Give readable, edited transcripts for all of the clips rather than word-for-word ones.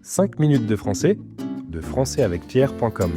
5 minutes de français avec Pierre.com.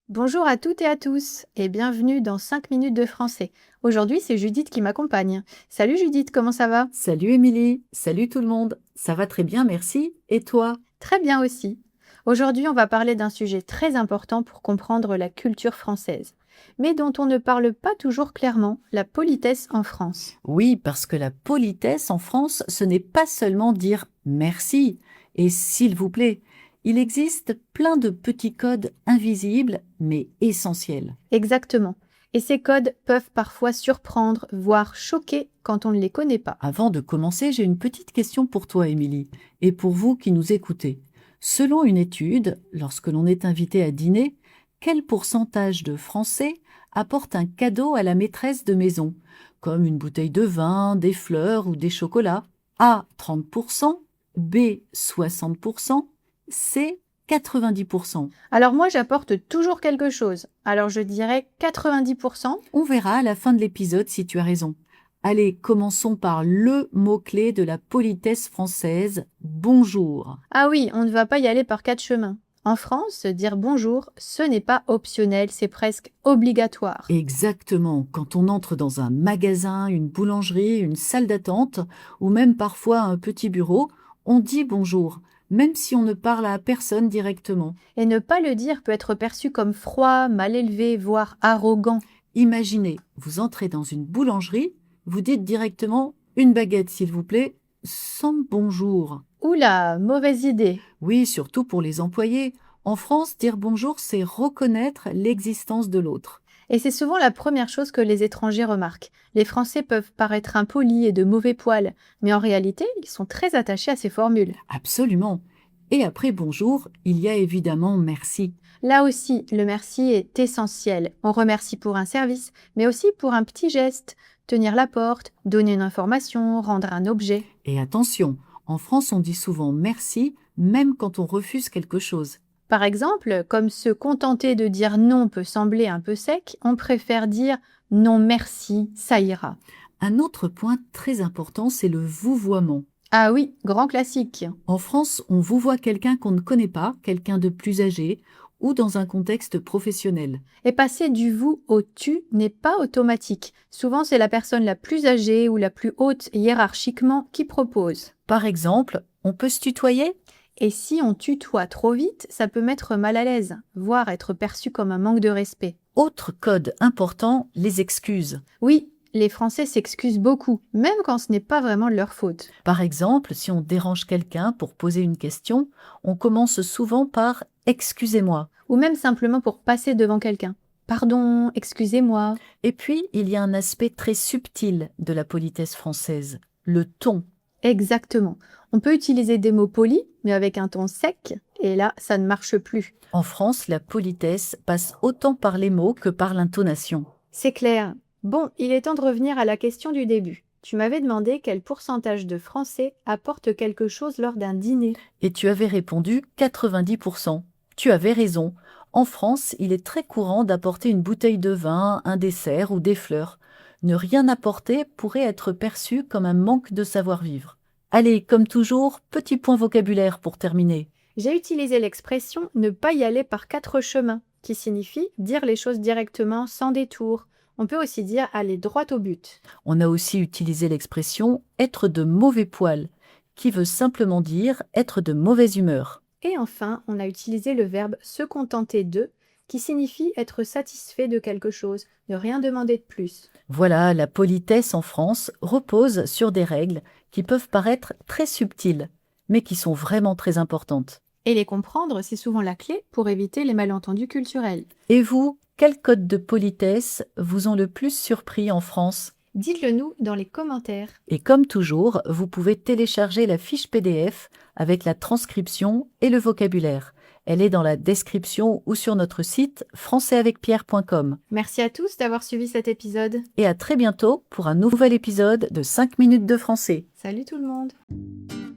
Bonjour à toutes et à tous et bienvenue dans 5 minutes de français. Aujourd'hui, c'est Judith qui m'accompagne. Salut Judith, comment ça va? Salut Émilie, salut tout le monde. Ça va très bien, merci. Et toi? Très bien aussi. Aujourd'hui, on va parler d'un sujet très important pour comprendre la culture française, mais dont on ne parle pas toujours clairement, la politesse en France. Oui, parce que la politesse en France, ce n'est pas seulement dire merci et s'il vous plaît. Il existe plein de petits codes invisibles mais essentiels. Exactement. Et ces codes peuvent parfois surprendre, voire choquer quand on ne les connaît pas. Avant de commencer, j'ai une petite question pour toi Émilie et pour vous qui nous écoutez. Selon une étude, lorsque l'on est invité à dîner, quel pourcentage de Français apporte un cadeau à la maîtresse de maison, comme une bouteille de vin, des fleurs ou des chocolats? A 30%, B 60%, C 90%. Alors moi, j'apporte toujours quelque chose. Alors je dirais 90%. On verra à la fin de l'épisode si tu as raison. Allez, commençons par le mot-clé de la politesse française, bonjour. Ah oui, on ne va pas y aller par quatre chemins. En France, dire bonjour, ce n'est pas optionnel, c'est presque obligatoire. Exactement, quand on entre dans un magasin, une boulangerie, une salle d'attente ou même parfois un petit bureau, on dit bonjour, même si on ne parle à personne directement. Et ne pas le dire peut être perçu comme froid, mal élevé, voire arrogant. Imaginez, vous entrez dans une boulangerie, vous dites directement une baguette s'il vous plaît, sans bonjour. Oula, mauvaise idée. Oui, surtout pour les employés. En France, dire bonjour, c'est reconnaître l'existence de l'autre. Et c'est souvent la première chose que les étrangers remarquent. Les Français peuvent paraître impolis et de mauvais poil, mais en réalité, ils sont très attachés à ces formules. Absolument. Et après bonjour, il y a évidemment merci. Là aussi, le merci est essentiel. On remercie pour un service, mais aussi pour un petit geste. Tenir la porte, donner une information, rendre un objet. Et attention, en France, on dit souvent merci, même quand on refuse quelque chose. Par exemple, comme se contenter de dire non peut sembler un peu sec, on préfère dire non merci, ça ira. Un autre point très important, c'est le vouvoiement. Ah oui, grand classique. En France, on vouvoie quelqu'un qu'on ne connaît pas, quelqu'un de plus âgé, ou dans un contexte professionnel. Et passer du vous au tu n'est pas automatique. Souvent, c'est la personne la plus âgée ou la plus haute hiérarchiquement qui propose. Par exemple, on peut se tutoyer? Et si on tutoie trop vite, ça peut mettre mal à l'aise, voire être perçu comme un manque de respect. Autre code important, les excuses. Oui, les Français s'excusent beaucoup, même quand ce n'est pas vraiment de leur faute. Par exemple, si on dérange quelqu'un pour poser une question, on commence souvent par « excusez-moi ». Ou même simplement pour passer devant quelqu'un. Pardon, excusez-moi. Et puis, il y a un aspect très subtil de la politesse française, le ton. Exactement. On peut utiliser des mots polis, mais avec un ton sec, et là, ça ne marche plus. En France, la politesse passe autant par les mots que par l'intonation. C'est clair. Bon, il est temps de revenir à la question du début. Tu m'avais demandé quel pourcentage de Français apporte quelque chose lors d'un dîner. Et tu avais répondu 90%. Tu avais raison. En France, il est très courant d'apporter une bouteille de vin, un dessert ou des fleurs. Ne rien apporter pourrait être perçu comme un manque de savoir-vivre. Allez, comme toujours, petit point vocabulaire pour terminer. J'ai utilisé l'expression « ne pas y aller par quatre chemins » qui signifie dire les choses directement sans détour. On peut aussi dire aller droit au but. On a aussi utilisé l'expression « être de mauvais poil » qui veut simplement dire être de mauvaise humeur. Et enfin, on a utilisé le verbe « se contenter de » qui signifie être satisfait de quelque chose, ne rien demander de plus. Voilà, la politesse en France repose sur des règles qui peuvent paraître très subtiles, mais qui sont vraiment très importantes. Et les comprendre, c'est souvent la clé pour éviter les malentendus culturels. Et vous, quels codes de politesse vous ont le plus surpris en France ? Dites-le nous dans les commentaires. Et comme toujours, vous pouvez télécharger la fiche PDF avec la transcription et le vocabulaire. Elle est dans la description ou sur notre site françaisavecpierre.com. Merci à tous d'avoir suivi cet épisode. Et à très bientôt pour un nouvel épisode de 5 minutes de français. Salut tout le monde.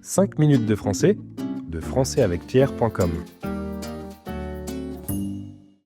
5 minutes de français avec Pierre.com.